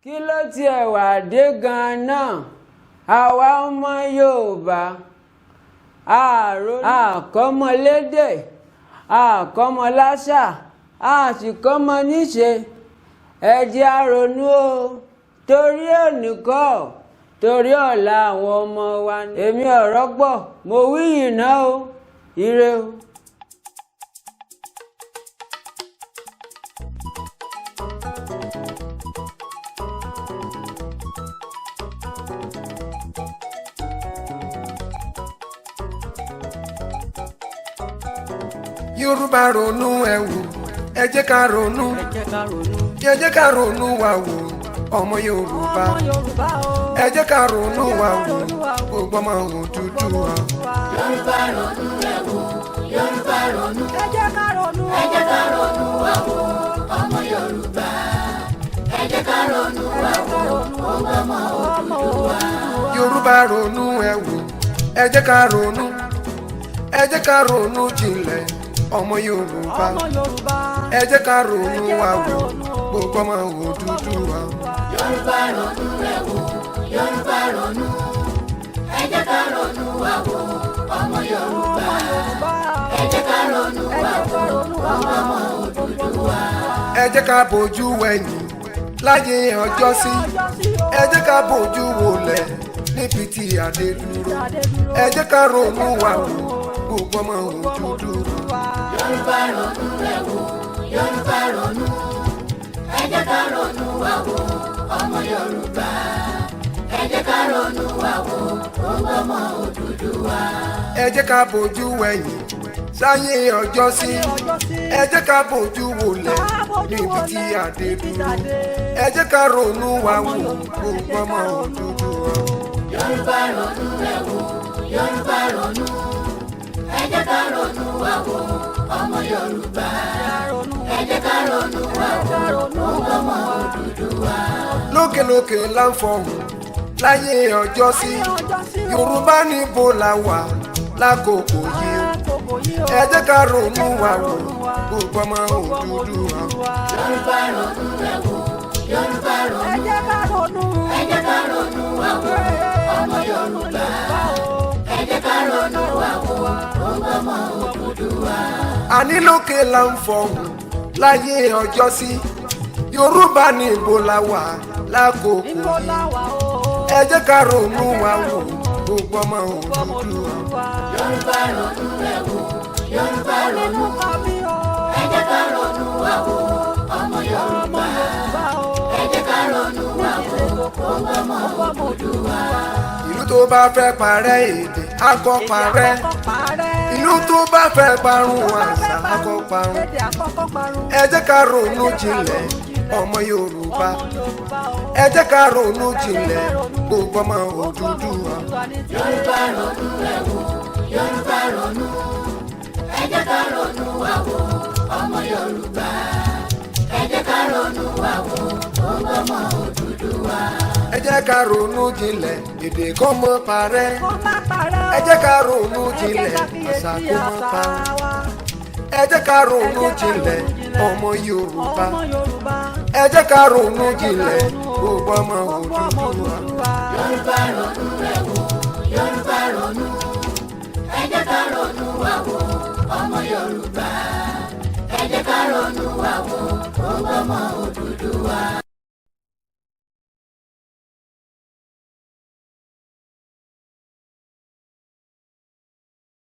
kí ló tiẹ̀ wá dé gan-an náà àwa ọmọ Yorùbá àkọ́mọlédè àkọ́mọláṣà àsìkọ́mọ níṣe ẹ jẹ́ á ronú o torí òní kọ́ torí ọ̀la àwọn ọmọ wa ni. èmi ọ̀rọ̀ gbọ́ mo wí yìí náà o ire o. Yorùbá ronú ẹ wò ẹ jẹ́ ká ronú ẹ jẹ́ ká ronú wa wò ọmọ Yorùbá ẹ jẹ́ ká ronú wa wò gbogbo ọmọ Odùduwà. Yorùbá ronú ẹ wò Yorùbá ronú ẹ jẹ́ ká ronú wa wò ọmọ Yorùbá ẹ jẹ́ ká ronú wa wò gbogbo ọmọ Odùduwà. Yorùbá ronú ẹ wò ẹ jẹ́ ká ronú ẹ jẹ́ ká ronú jinlẹ̀ ọmọ Yorùbá ẹ jẹ́ ká ronú wa wò gbogbo ọmọ Odùduwà. Yorùbá ronú ẹ wò Yorùbá ronú ẹ jẹ́ ká ronú wa wò ọmọ Yorùbá ẹ jẹ́ ká ronú wa wò gbogbo ọmọ Odùduwà. ẹ jẹ́ ká bójú wẹ̀yìn láyé ọjọ́sí ẹ jẹ́ ká bójú wòlẹ̀ níbi tí adé dúró ẹ jẹ́ ká ronú wa wò gbogbo ọmọ Odùduwà. Yorùbá ronú ẹ wò Yorùbá ronú ẹ jẹ́ ká ronú wa wò ọmọ Yorùbá ẹ jẹ́ ká ronú wa wò gbogbo ọmọ Odùduwà. ẹ jẹ́ ká bójú wẹ̀yìn sáyé ọjọ́sí ẹ jẹ́ ká bójú wòlẹ̀ níbi tí adé dúró ẹ jẹ́ ká ronú wa wò gbogbo ọmọ Odùduwà. Yorùbá ronú ẹ wò Yorùbá ronú ẹ jẹ́ ká ronú wa wò ọmọ Yorùbá ẹ jẹ́ ká ronú wa wò gbogbo ọmọ Odùduwà. lókèlókè là ń fọhùn láyé ọjọ́sí Yorùbá níbo la wà lákòókò yìí ẹ jẹ́ ká ronú wa wò gbogbo ọmọ Odùduwà. Yorùbá ronú ẹ wò Yorùbá ronú ẹ jẹ́ ká ronú wa wò ọmọ Yorùbá ẹ jẹ́ ká ronú wa wò gbogbo ọmọ Odùduwà. àní lókè là ń fọhùn láyé ọjọ́sí Yorùbá níbo la wà lákòókò yìí ẹ jẹ́ ká ronú wa wò gbogbo ọmọ Odùduwà. Yorùbá ronú ẹ wò Yorùbá ronú ẹ jẹ́ ká ronú wa wò ọmọ Yorùbá ẹ jẹ́ ká ronú wa wò gbogbo ọmọ Odùduwà. ìlú tó bá fẹ́ parẹ́ èdè á kọ́ parẹ́ ìlú tó bá fẹ́ parun àṣà á kọ́ parun ẹ jẹ́ ká ronú jinlẹ̀ ọmọ Yorùbá ẹ jẹ́ ká ronú jinlẹ̀ gbogbo ọmọ Odùduwà. Yorùbá ronú ẹ wò Yorùbá ronú ẹ jẹ́ ká ronú wa wò ọmọ Yorùbá ẹ jẹ́ ká ronú wa wò gbogbo ọmọ Odùduwà. ẹ jẹ́ ká ronú jinlẹ̀ èdè kó má parẹ́ ẹ jẹ́ ká ronú jinlẹ̀ àṣà kó má parun ẹ jẹ́ ká ronú jinlẹ̀ ọmọ Yorùbá ẹ jẹ́ ká ronú jinlẹ̀ gbogbo ọmọ Odùduwà. Yorùbá ronú ẹ wò Yorùbá ronú ẹ jẹ́ ká ronú wa wò ọmọ Yorùbá ẹ jẹ́ ká ronú wa wò gbogbo ọmọ Odùduwà.